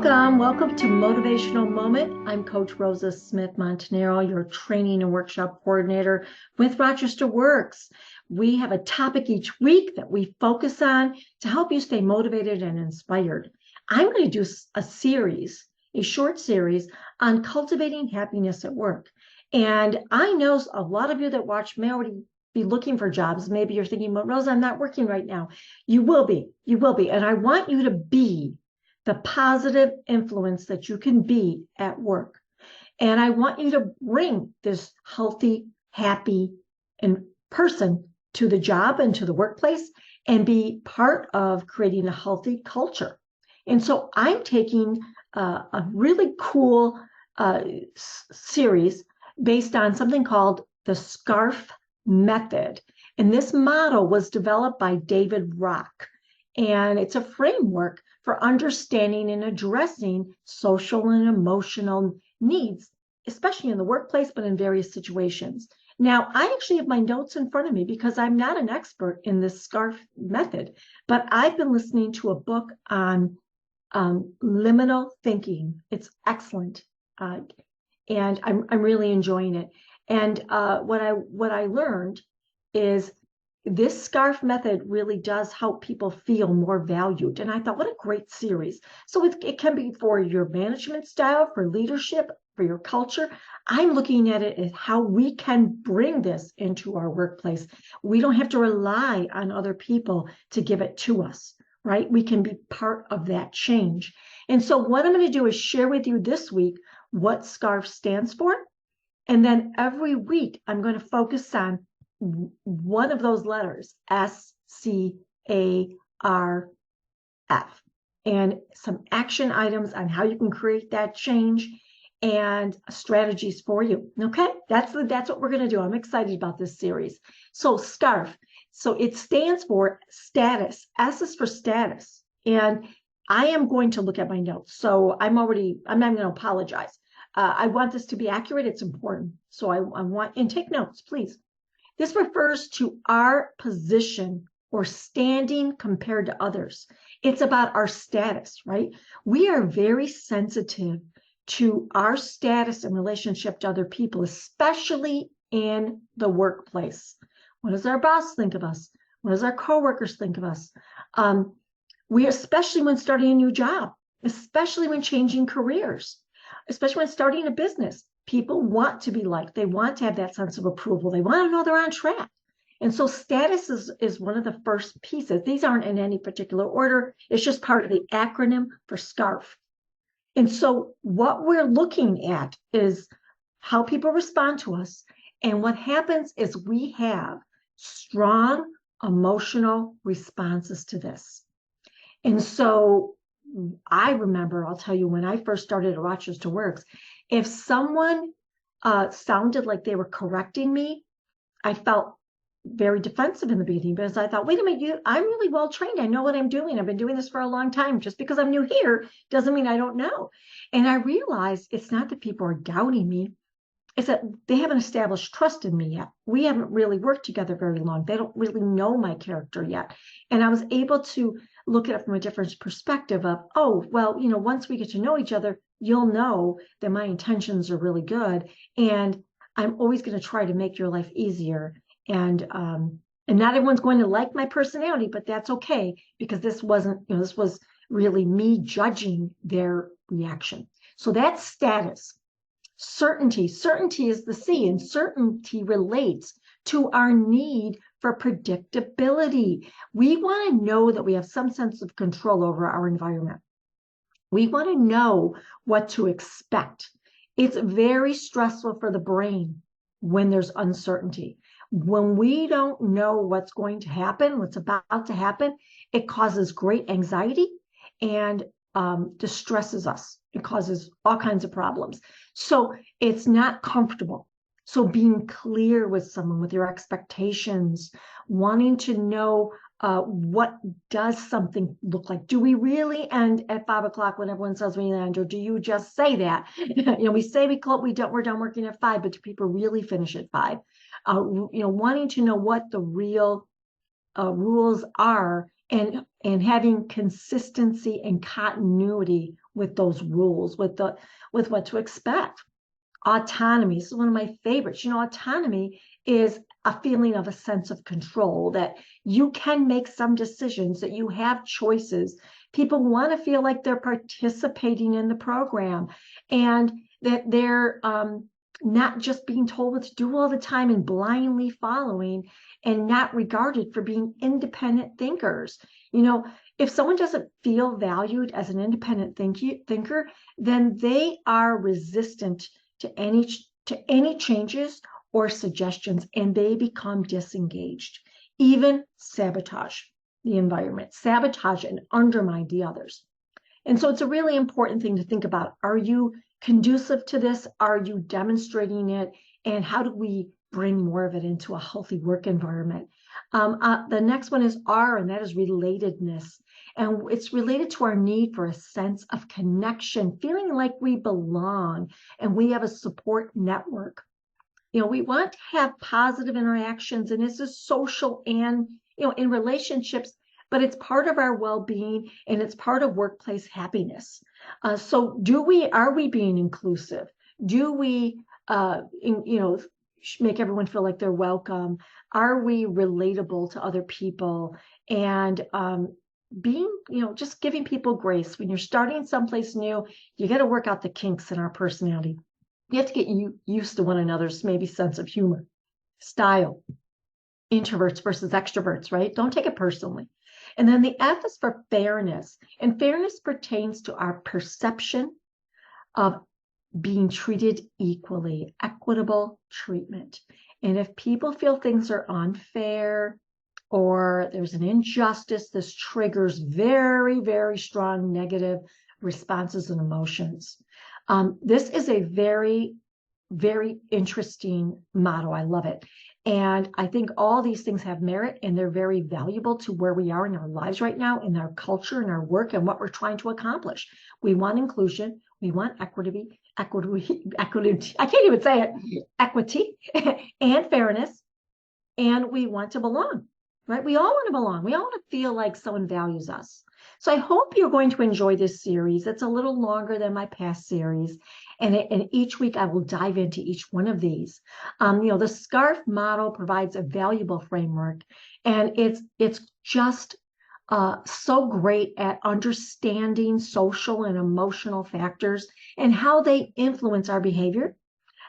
Welcome to Motivational Moment. I'm Coach Rosa Smith-Montanaro, your training and workshop coordinator with RochesterWorks. We have a topic each week that we focus on to help you stay motivated and inspired. I'm going to do a short series on cultivating happiness at work. And I know a lot of you that watch may already be looking for jobs. Maybe you're thinking, well, Rosa, I'm not working right now. You will be. And I want you to be the positive influence that you can be at work. And I want you to bring this healthy, happy person to the job and to the workplace and be part of creating a healthy culture. And so I'm taking a really cool series based on something called the SCARF method. And this model was developed by David Rock. And it's a framework for understanding and addressing social and emotional needs, especially in the workplace, but in various situations. Now, I actually have my notes in front of me because I'm not an expert in this SCARF method, but I've been listening to a book on liminal thinking. It's excellent, and I'm really enjoying it. And what I learned is this SCARF method really does help people feel more valued. And I thought, what a great series. So it can be for your management style, for leadership, for your culture. I'm looking at it as how we can bring this into our workplace. We don't have to rely on other people to give it to us, right? We can be part of that change. And so what I'm going to do is share with you this week what SCARF stands for. And then every week, I'm going to focus on one of those letters, SCARF, and some action items on how you can create that change and strategies for you. Okay, that's what we're going to do. I'm excited about this series. So SCARF, so it stands for status. S is for status, and I am going to look at my notes. So I'm not going to apologize. I want this to be accurate. It's important. So I want, and take notes, please. This refers to our position or standing compared to others. It's about our status, right? We are very sensitive to our status in relationship to other people, especially in the workplace. What does our boss think of us? What does our coworkers think of us? Especially when starting a new job, especially when changing careers, especially when starting a business. People want to be liked. They want to have that sense of approval. They want to know they're on track. And so status is one of the first pieces. These aren't in any particular order. It's just part of the acronym for SCARF. And so what we're looking at is how people respond to us. And what happens is we have strong emotional responses to this. And so I remember, I'll tell you, when I first started at RochesterWorks, if someone sounded like they were correcting me, I felt very defensive in the beginning because I thought, wait a minute, I'm really well trained. I know what I'm doing. I've been doing this for a long time. Just because I'm new here doesn't mean I don't know. And I realized it's not that people are doubting me. It's that they haven't established trust in me yet. We haven't really worked together very long. They don't really know my character yet. And I was able to look at it from a different perspective of, oh, well, once we get to know each other, you'll know that my intentions are really good. And I'm always going to try to make your life easier. And not everyone's going to like my personality, but that's okay, because this was really me judging their reaction. So that's status. Certainty is the C, and certainty relates to our need for predictability. We want to know that we have some sense of control over our environment. We want to know what to expect. It's very stressful for the brain when there's uncertainty. When we don't know what's going to happen, what's about to happen, it causes great anxiety and distresses us. It causes all kinds of problems. So it's not comfortable. So being clear with someone, with your expectations, wanting to know what does something look like? Do we really end at 5 o'clock when everyone says we end, or do you just say that? We say we're done working at 5, but do people really finish at 5? Wanting to know what the real rules are, and having consistency and continuity with those rules, with what to expect. Autonomy, this is one of my favorites. Autonomy is a feeling of a sense of control, that you can make some decisions, that you have choices. People want to feel like they're participating in the program, and that they're not just being told what to do all the time and blindly following, and not regarded for being independent thinkers. If someone doesn't feel valued as an independent thinker, then they are resistant to any changes or suggestions, and they become disengaged, even sabotage the environment, sabotage and undermine the others. And so it's a really important thing to think about. Are you conducive to this? Are you demonstrating it? And how do we bring more of it into a healthy work environment? The next one is R, and that is relatedness. And it's related to our need for a sense of connection, feeling like we belong and we have a support network. We want to have positive interactions, and this is social and, in relationships, but it's part of our well-being and it's part of workplace happiness. So are we being inclusive? Do we, make everyone feel like they're welcome? Are we relatable to other people? And being, just giving people grace. When you're starting someplace new, you got to work out the kinks in our personality. You have to get used to one another's maybe sense of humor, style, introverts versus extroverts, right? Don't take it personally. And then the F is for fairness. And fairness pertains to our perception of being treated equally, equitable treatment. And if people feel things are unfair or there's an injustice, this triggers very, very strong negative responses and emotions. This is a very, very interesting motto. I love it. And I think all these things have merit, and they're very valuable to where we are in our lives right now, in our culture, in our work, and what we're trying to accomplish. We want inclusion. We want equity, I can't even say it, equity and fairness. And we want to belong, right? We all want to belong. We all want to feel like someone values us. So I hope you're going to enjoy this series. It's a little longer than my past series. And each week I will dive into each one of these. The SCARF model provides a valuable framework, and it's just so great at understanding social and emotional factors and how they influence our behavior,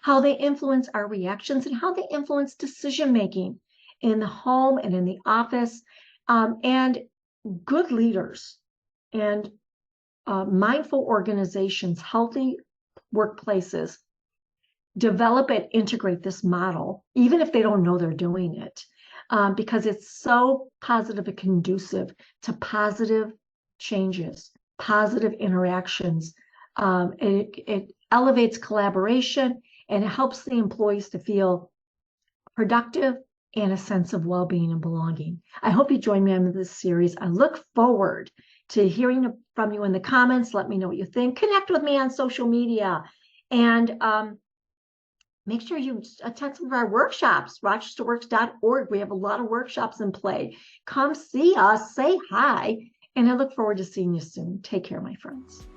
how they influence our reactions, and how they influence decision-making in the home and in the office. And good leaders and mindful organizations, healthy workplaces, develop and integrate this model, even if they don't know they're doing it, because it's so positive and conducive to positive changes, positive interactions. It elevates collaboration, and it helps the employees to feel productive and a sense of well-being and belonging. I hope you join me on this series. I look forward to hearing from you in the comments. Let me know what you think. Connect with me on social media, and make sure you attend some of our workshops, RochesterWorks.org. We have a lot of workshops in play. Come see us, say hi, and I look forward to seeing you soon. Take care, my friends.